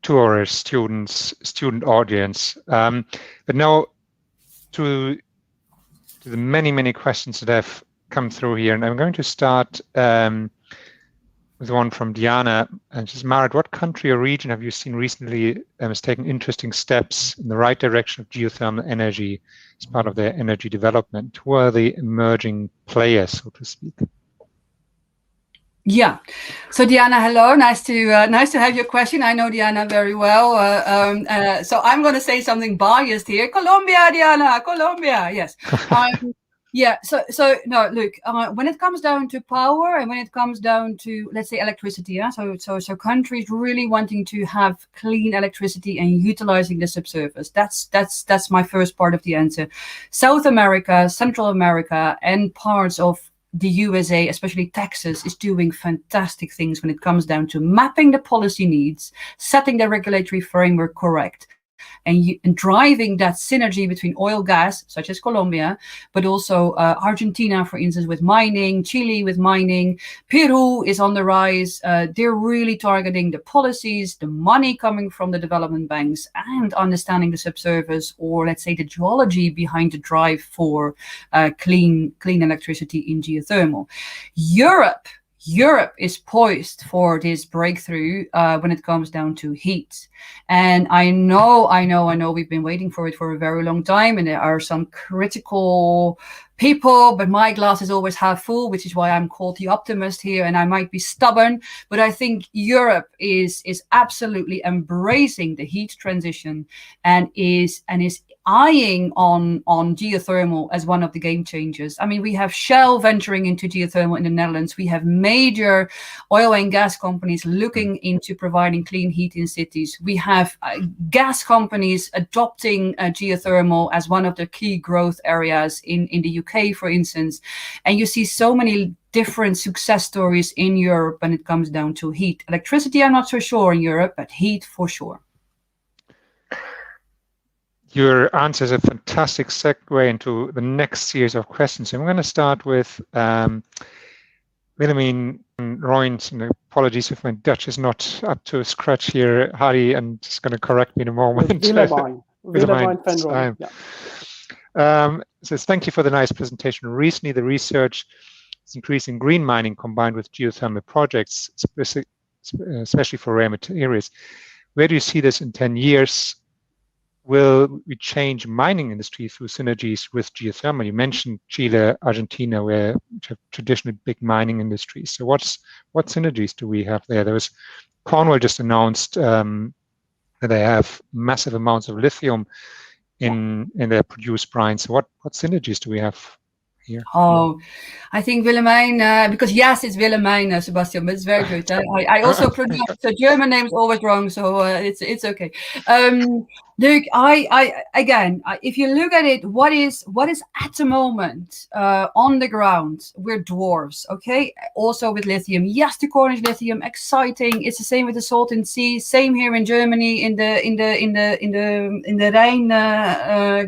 our student audience. But now to the many questions that have come through here, and I'm going to start with one from Diana, and she's, Marit, what country or region have you seen recently has taken interesting steps in the right direction of geothermal energy as part of their energy development? Who are the emerging players, so to speak? Yeah. So Diana, hello. Nice to have your question. I know Diana very well. So I'm going to say something biased here. Colombia, Diana. Colombia. Yes. Yeah. So no. Look. When it comes down to power and when it comes down to, let's say, electricity, so countries really wanting to have clean electricity and utilizing the subsurface. That's my first part of the answer. South America, Central America, and parts of the USA, especially Texas, is doing fantastic things when it comes down to mapping the policy needs, setting the regulatory framework correct, and driving that synergy between oil, gas, such as Colombia, but also Argentina, for instance, with mining, Chile with mining, Peru is on the rise. They're really targeting the policies, the money coming from the development banks, and understanding the subsurface, or let's say the geology behind the drive for clean electricity in geothermal. Europe is poised for this breakthrough when it comes down to heat. And I know we've been waiting for it for a very long time, and there are some critical people, but my glass is always half full, which is why I'm called the optimist here, and I might be stubborn, but I think Europe is absolutely embracing the heat transition and is eyeing on geothermal as one of the game changers. I mean, we have Shell venturing into geothermal in the Netherlands. We have major oil and gas companies looking into providing clean heat in cities. We have gas companies adopting geothermal as one of the key growth areas in the UK, for instance. And you see so many different success stories in Europe when it comes down to heat. Electricity, I'm not so sure in Europe, but heat for sure. Your answer is a fantastic segue into the next series of questions. And we're going to start with Willemijn Royns, and apologies if my Dutch is not up to scratch here. Harry, and just going to correct me in a moment. Willemijn van Rooyen. Says, thank you for the nice presentation. Recently, the research is increasing green mining combined with geothermal projects, especially for rare materials. Where do you see this in 10 years? Will we change mining industry through synergies with geothermal? You mentioned Chile, Argentina, which have traditionally big mining industries. So what synergies do we have there? There was Cornwall just announced that they have massive amounts of lithium in their produced brine. So what synergies do we have here? Oh, I think Willemijn, because yes, it's Willemijn, Sebastian, but it's very good. I also pronounce the German names always wrong, so it's okay. Look, if you look at it, what is at the moment on the ground? We're dwarfs, okay? Also with lithium, yes, the Cornish lithium, exciting. It's the same with the Salton Sea. Same here in Germany, in the Rhine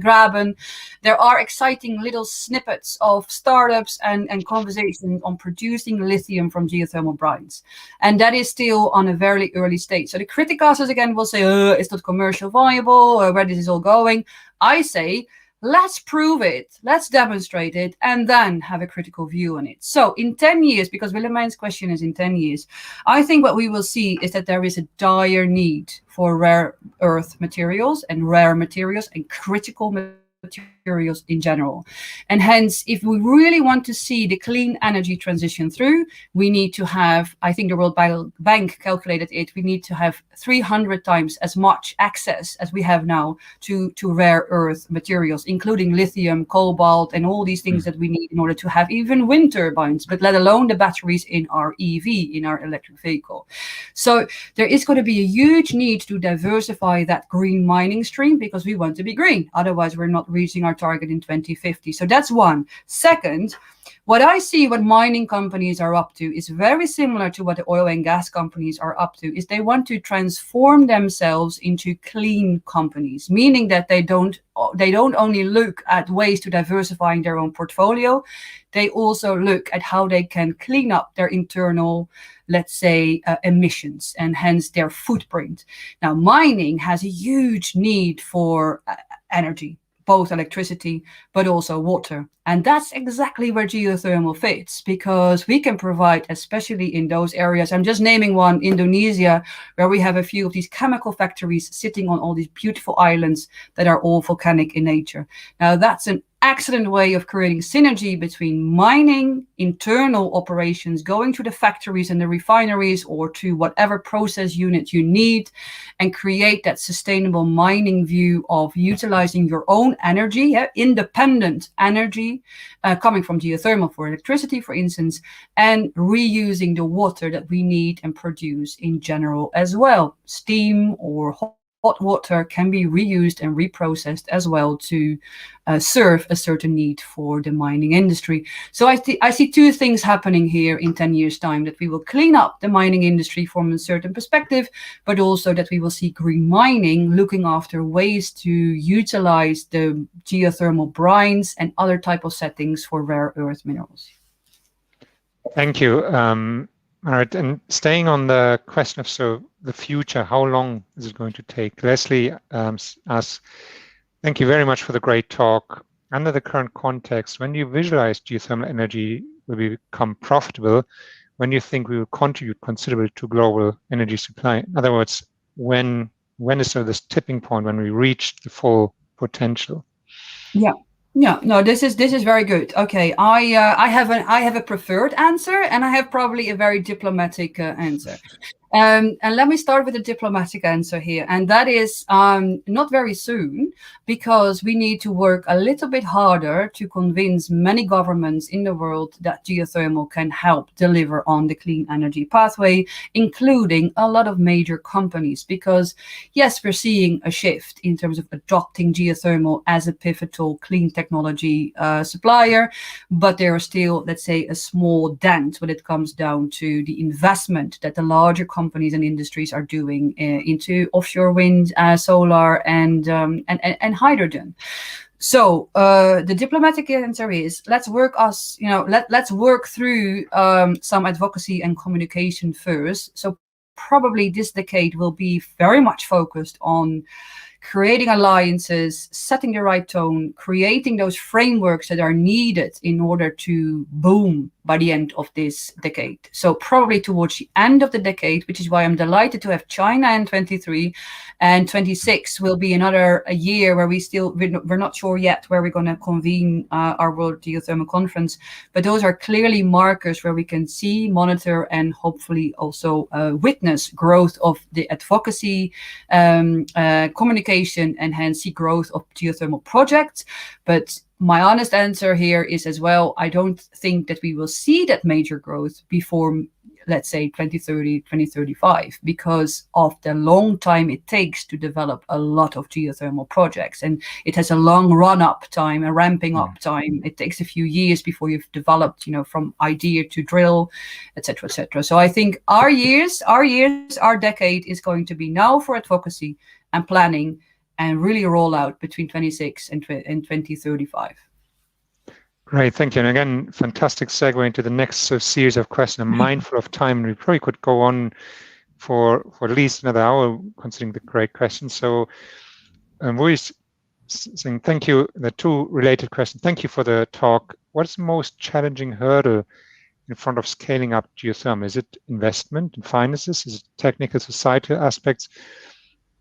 Graben. There are exciting little snippets of startups and conversations on producing lithium from geothermal brines, and that is still on a very early stage. So the criticasters again will say, "It's not commercial viable." Where this is all going. I say, let's prove it, let's demonstrate it, and then have a critical view on it. So in 10 years, because Willemijn's question is in 10 years, I think what we will see is that there is a dire need for rare earth materials and critical materials in general. And hence, if we really want to see the clean energy transition through, we need to have, I think the World Bank calculated it, we need to have 300 times as much access as we have now to rare earth materials, including lithium, cobalt, and all these things that we need in order to have even wind turbines, but let alone the batteries in our EV, in our electric vehicle. So there is going to be a huge need to diversify that green mining stream, because we want to be green. Otherwise, we're not reaching our target in 2050. So that's one. Second, what I see what mining companies are up to is very similar to what the oil and gas companies are up to, is they want to transform themselves into clean companies, meaning that they don't only look at ways to diversifying their own portfolio, they also look at how they can clean up their internal, let's say, emissions, and hence their footprint. Now, mining has a huge need for energy, both electricity, but also water. And that's exactly where geothermal fits, because we can provide, especially in those areas, I'm just naming one, Indonesia, where we have a few of these chemical factories sitting on all these beautiful islands that are all volcanic in nature. Now, that's an excellent way of creating synergy between mining, internal operations, going to the factories and the refineries or to whatever process unit you need, and create that sustainable mining view of utilizing your own energy, independent energy, coming from geothermal for electricity, for instance, and reusing the water that we need and produce in general as well. Steam or hot water can be reused and reprocessed as well to serve a certain need for the mining industry. So I see two things happening here in 10 years' time, that we will clean up the mining industry from a certain perspective, but also that we will see green mining looking after ways to utilize the geothermal brines and other type of settings for rare earth minerals. Thank you. Marit, and staying on the question of the future, how long is it going to take? Leslie asks, thank you very much for the great talk. Under the current context, when you visualize geothermal energy will become profitable, when you think we will contribute considerably to global energy supply? In other words, when is this tipping point when we reach the full potential? Yeah. Yeah, no, this is very good. Okay, I have a preferred answer, and I have probably a very diplomatic answer. And let me start with a diplomatic answer here, and that is not very soon, because we need to work a little bit harder to convince many governments in the world that geothermal can help deliver on the clean energy pathway, including a lot of major companies. Because yes, we're seeing a shift in terms of adopting geothermal as a pivotal clean technology supplier, but there are still, let's say, a small dent when it comes down to the investment that the larger companies and industries are doing into offshore wind, solar, and hydrogen. So the diplomatic answer is, let's work let's work through some advocacy and communication first. So probably this decade will be very much focused on creating alliances, setting the right tone, creating those frameworks that are needed in order to boom by the end of this decade. So probably towards the end of the decade, which is why I'm delighted to have China in 23, and 26 will be a year where we're not sure yet where we're going to convene our World Geothermal Conference, but those are clearly markers where we can see, monitor, and hopefully also witness growth of the advocacy, communication, and hence see growth of geothermal projects. But my honest answer here is as well, I don't think that we will see that major growth before, let's say, 2030, 2035, because of the long time it takes to develop a lot of geothermal projects. And it has a long run-up time, a ramping up time. It takes a few years before you've developed, from idea to drill, etc., etc. So I think our decade is going to be now for advocacy and planning, and really roll out between 26 and 2035. Great, thank you. And again, fantastic segue into the next series of questions. I'm mindful of time, and we probably could go on for at least another hour, considering the great questions. So we're saying thank you. The two related questions. Thank you for the talk. What is the most challenging hurdle in front of scaling up geothermal? Is it investment and finances? Is it technical, societal aspects?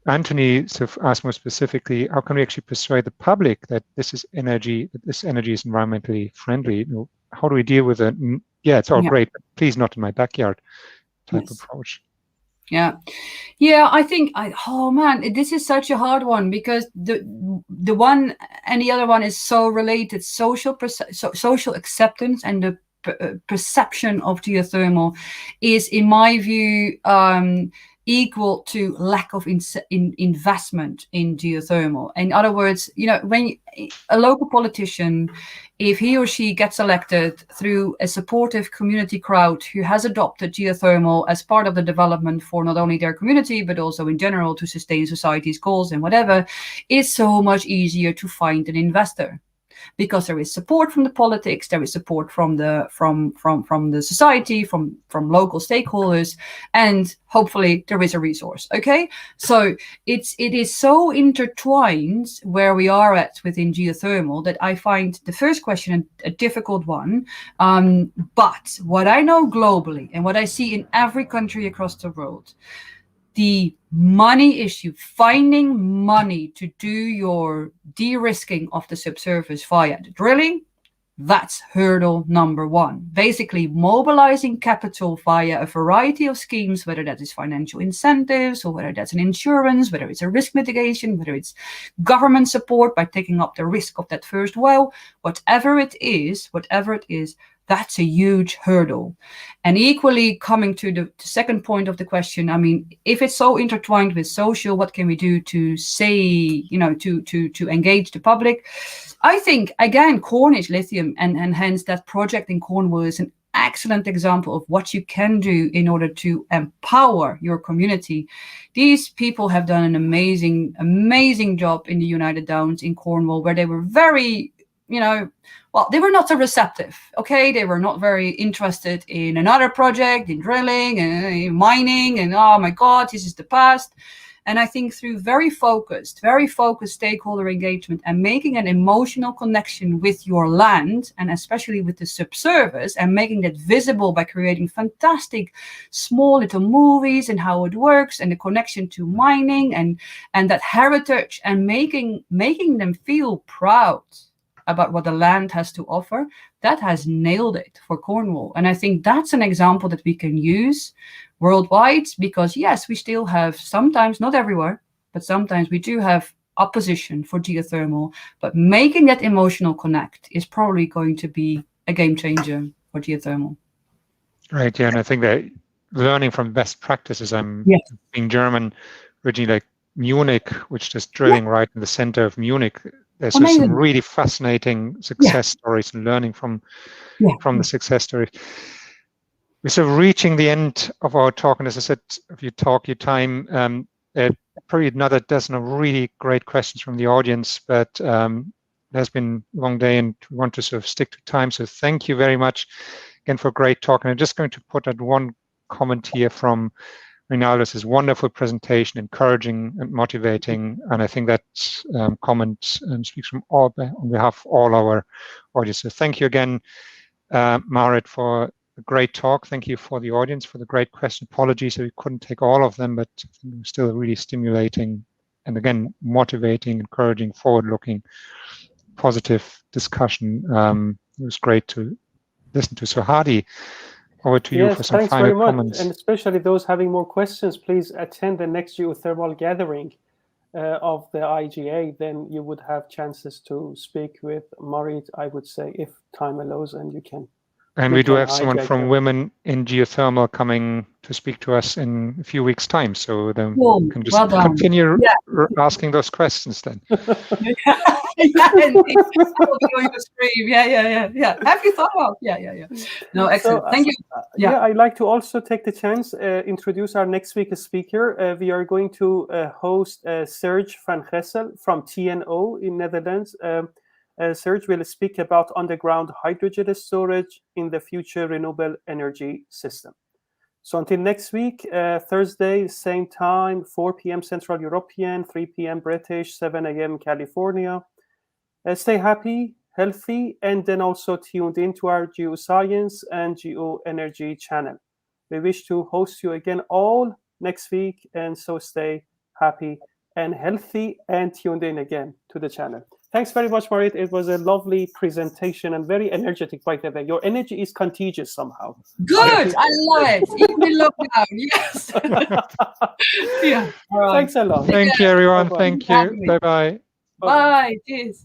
Anthony asked more specifically, how can we actually persuade the public that this energy is environmentally friendly? How do we deal with it? Yeah, it's all great, but please not in my backyard type approach. Yeah, I think, this is such a hard one, because the one and the other one is so related. Social acceptance and the perception of geothermal is, in my view, equal to lack of investment in geothermal. In other words, when a local politician, if he or she gets elected through a supportive community crowd who has adopted geothermal as part of the development for not only their community, but also in general to sustain society's goals and whatever, it's so much easier to find an investor. Because there is support from the politics, there is support from the society, from local stakeholders, and hopefully there is a resource. Okay, so it is so intertwined where we are at within geothermal that I find the first question a difficult one. But what I know globally and what I see in every country across the world, the money issue, finding money to do your de-risking of the subsurface via the drilling, that's hurdle number one. Basically mobilizing capital via a variety of schemes, whether that is financial incentives or whether that's an insurance, whether it's a risk mitigation, whether it's government support by taking up the risk of that first well, whatever it is, that's a huge hurdle. And equally, coming to the second point of the question, I mean, if it's so intertwined with social, what can we do to say, to engage the public? I think, again, Cornish lithium and hence that project in Cornwall is an excellent example of what you can do in order to empower your community. These people have done an amazing job in the United Downs in Cornwall, where they were very, they were not so receptive. Okay, they were not very interested in another project, in drilling and mining, and oh my God, this is the past. And I think through very focused stakeholder engagement and making an emotional connection with your land, and especially with the subsurface, and making that visible by creating fantastic small little movies and how it works and the connection to mining and that heritage, and making them feel proud about what the land has to offer, that has nailed it for Cornwall. And I think that's an example that we can use worldwide, because yes, we still have sometimes, not everywhere, but sometimes we do have opposition for geothermal, but making that emotional connect is probably going to be a game changer for geothermal. Right, yeah, and I think that learning from best practices, I'm being German, originally like Munich, which just drilling right in the center of Munich. There's just some really fascinating success stories and learning from the success stories. We're sort of reaching the end of our talk, and as I said, if you talk your time, probably another dozen of really great questions from the audience, but it has been a long day and we want to sort of stick to time. So thank you very much again for a great talk. And I'm just going to put out one comment here from Rinaldo's his wonderful presentation, encouraging and motivating. And I think that comment speaks on behalf of all our audience. So thank you again, Marit, for a great talk. Thank you for the audience for the great question. Apologies that we couldn't take all of them, but I think it was still really stimulating and again, motivating, encouraging, forward-looking, positive discussion. It was great to listen to. So Hadi, over to you for some final comments. And especially those having more questions, please attend the next geothermal gathering of the IGA. Then you would have chances to speak with Marit, I would say, if time allows, and you can. And we do have someone from Women in Geothermal coming to speak to us in a few weeks' time. So then we can just continue asking those questions then. Yeah. Have you thought about? Yeah. No, excellent. Thank you. I'd like to also take the chance introduce our next week's speaker. We are going to host Serge van Gessel from TNO in Netherlands. Serge will speak about underground hydrogen storage in the future renewable energy system. So until next week, Thursday, same time, 4 p.m. Central European, 3 p.m. British, 7 a.m. California. Stay happy, healthy, and then also tuned into our geoscience and geoenergy channel. We wish to host you again all next week, and so stay happy and healthy and tuned in again to the channel. Thanks very much, Marit. It was a lovely presentation and very energetic, by the way. Your energy is contagious somehow. Good. I love it. Even in lockdown. Yes. Yeah. All right. Thanks a lot. Thank you, everyone. Thank you. Bye-bye. Bye. Cheers.